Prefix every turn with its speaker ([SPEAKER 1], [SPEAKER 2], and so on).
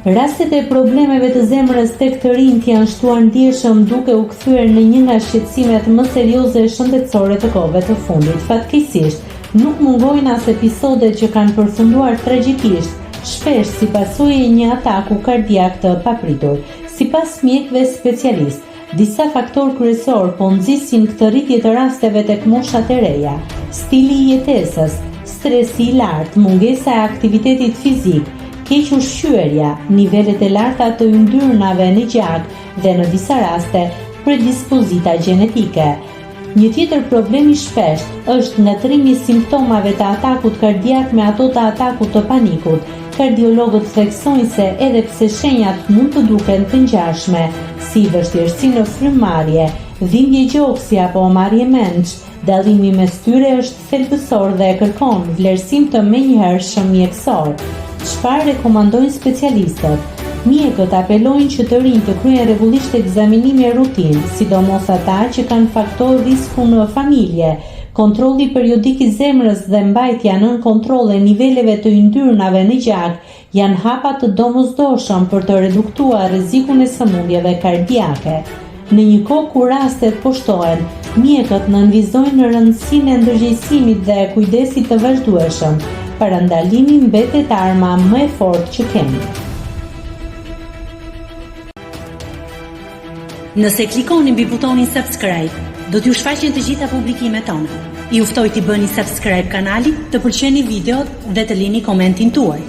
[SPEAKER 1] Rastet e problemeve të zemrës tek të rinjt janë shtuar ndjeshëm duke u kthyer në një nga shqetësimet më serioze shëndetësore të kohëve të fundit. Fatkeqësisht, nuk mungojnë as episodet që kanë përfunduar tragjikisht, shpesh si pasojë e një ataku kardiak të papritur. Sipas mjekëve specialistë, disa faktorë kryesor po nxisin këtë rritje të rasteve tek moshat e reja: stili i jetesës, stresi i lartë, mungesa e aktivitetit fizik, keq ushqyerja, nivelet e larta të yndyrnave në gjak dhe në disa raste predispozita gjenetike. Një tjetër problem i shpeshtë është ngatrimi i simptomave të atakut kardiak me ato të atakut të panikut. Kardiologët theksojnë se edhe pse shenjat mund të duken të ngjashme, si vështirësi në frymëmarrje, dhimbje gjoksi apo marrje mendsh, dallimi mes tyre është thelbësor dhe kërkon vlerësim të menjëhershëm mjekësor. Çfarë rekomandojnë specialistët? Mjekët apelojnë që të rinjtë të kryejnë rregullisht ekzaminime rutinë, sidomos ata që kanë faktor risku në familje. Kontrolli periodik i zemrës dhe mbajtja nën kontroll e niveleve të yndyrnave në gjak janë hapa të domosdoshëm për të reduktuar rrezikun e sëmundjeve kardiake. Në një kohë kur rastet po shtohen, mjekët nënvizojnë rëndësinë e ndërgjegjësimit dhe kujdesit të vazhdueshëm. Parandalimi mbetet arma më e fortë që kemi.
[SPEAKER 2] Nëse klikoni mbi butonin subscribe, do t'ju shfaqen të gjitha publikimet tona. Ju ftoj t'i bëni subscribe kanalit, të pëlqeni videot dhe të lini komentin tuaj.